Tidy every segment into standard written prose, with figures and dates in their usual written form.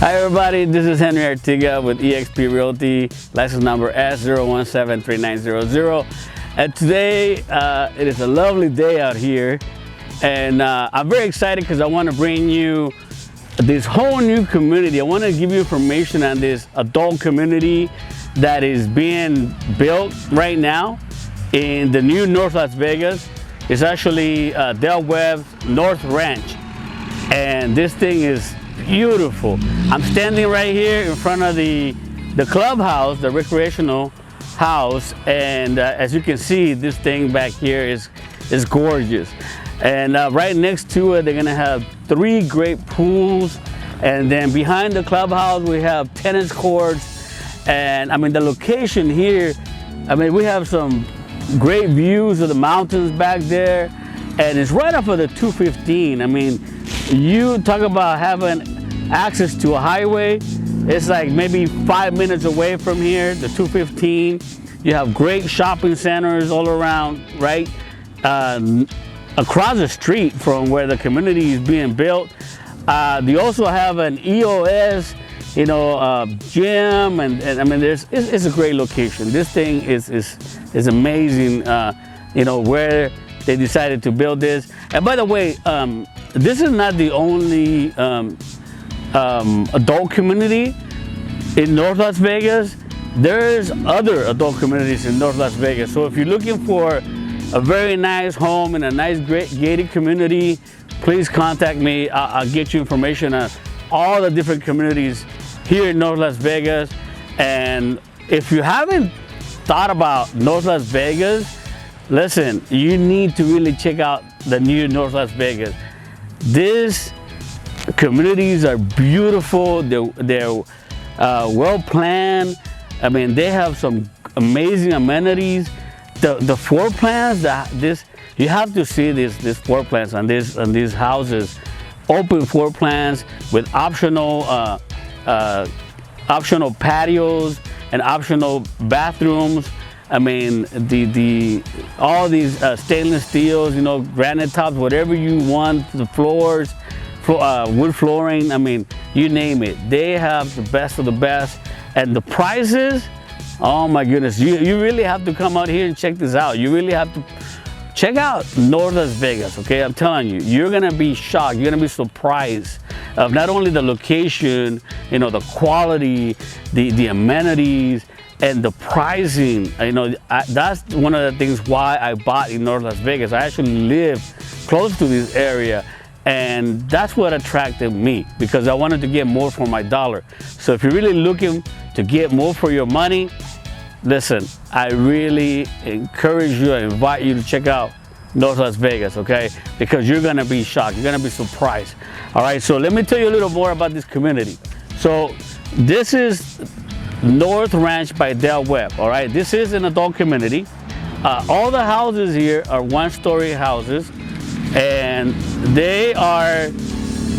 Hi everybody, this is Henry Artiga with eXp Realty, license number S0173900. And today it is a lovely day out here, and I'm very excited because I want to bring you this whole new community. I want to give you information on this adult community that is being built right now in the new North Las Vegas. It's actually Webb's North Ranch, and this thing is beautiful. I'm standing right here in front of the clubhouse, the recreational house, and as you can see, this thing back here is gorgeous. And right next to it, they're gonna have 3 great pools, and then behind the clubhouse we have tennis courts. And I mean, the location here, I mean, we have some great views of the mountains back there, and it's right off of the 215. I mean, you talk about having access to a highway. It's like maybe 5 minutes away from here, the 215. You have great shopping centers all around, right? Across the street from where the community is being built. They also have an EOS, gym, and I mean, it's a great location. This thing is amazing, where they decided to build this. And by the way, this is not the only adult community in North Las Vegas. There's other adult communities in North Las Vegas. So if you're looking for a very nice home in a nice, great gated community, please contact me. I'll get you information on all the different communities here in North Las Vegas. And if you haven't thought about North Las Vegas, listen, you need to really check out the new North Las Vegas. These communities are beautiful. They're well planned. I mean, they have some amazing amenities. The floor plans, you have to see these floor plans on these houses. Open floor plans with optional patios and optional bathrooms. I mean, all these stainless steels, granite tops, whatever you want, the floors, wood flooring, I mean, you name it. They have the best of the best. And the prices, oh my goodness, you really have to come out here and check this out. You really have to check out North Las Vegas, okay? I'm telling you, you're gonna be shocked. You're gonna be surprised of not only the location, the quality, the amenities, and the pricing. That's one of the things why I bought in North Las Vegas. I actually live close to this area, and that's what attracted me, because I wanted to get more for my dollar. So if you're really looking to get more for your money, listen, I really encourage you and invite you to check out North Las Vegas, okay? Because you're gonna be shocked, you're gonna be surprised. All right, so let me tell you a little more about this community. So this is North Ranch by Webb, all right? This is an adult community. All the houses here are 1-story houses, and they are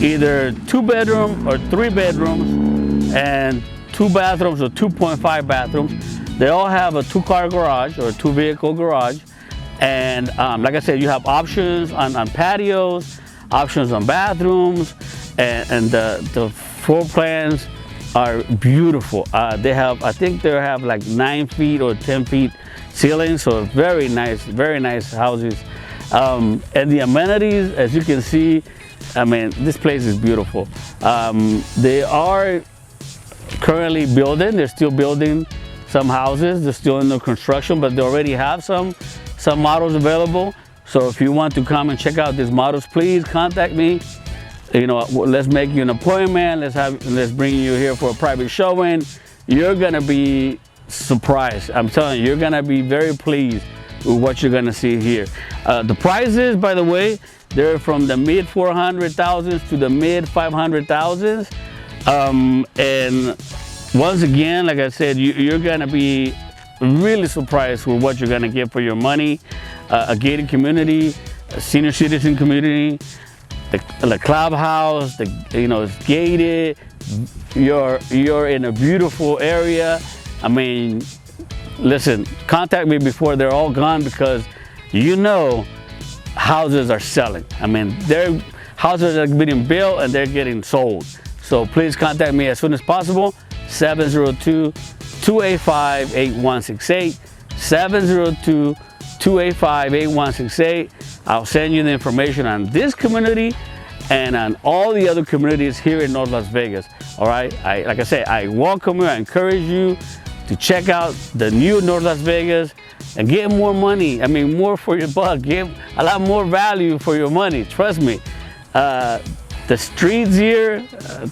either 2-bedroom or 3 bedrooms and 2 bathrooms or 2.5 bathrooms. They all have a 2-car garage or a 2-vehicle garage. And like I said, you have options on patios, options on bathrooms, and the floor plans are beautiful. They have, I think they have like 9 feet or 10 feet ceilings, so very nice houses. And the amenities, as you can see, I mean, this place is beautiful. They are currently building, they're still building some houses. They're still in the construction, but they already have some models available. So if you want to come and check out these models, please contact me. Let's make you an appointment. Let's bring you here for a private showing. You're gonna be surprised. I'm telling you, you're gonna be very pleased with what you're gonna see here. The prices, by the way, they're from the mid 400,000s to the mid 500,000s. And once again, like I said, you're gonna be really surprised with what you're gonna get for your money. A gated community, a senior citizen community, the clubhouse, it's gated. You're in a beautiful area. I mean, listen, contact me before they're all gone, because houses are selling. I mean, houses are being built and they're getting sold. So please contact me as soon as possible. 702-285-8168. 702-285-8168. I'll send you the information on this community and on all the other communities here in North Las Vegas. All right, like I said, I welcome you, I encourage you to check out the new North Las Vegas and get more money. I mean, more for your buck, get a lot more value for your money, trust me. The streets here,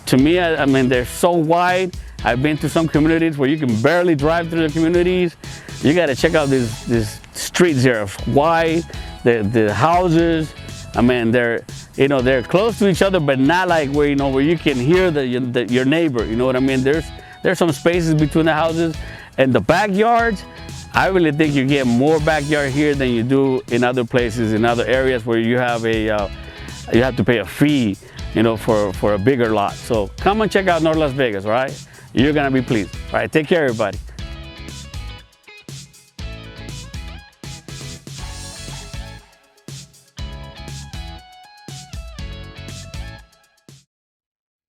to me, I mean, they're so wide. I've been to some communities where you can barely drive through the communities. You gotta check out these streets here, wide, the houses. I mean, they're close to each other, but not like where, where you can hear your neighbor, you know what I mean? There's some spaces between the houses and the backyards. I really think you get more backyard here than you do in other places, in other areas where you have you have to pay a fee, for a bigger lot. So come and check out North Las Vegas, all right? You're gonna be pleased. All right, take care, everybody.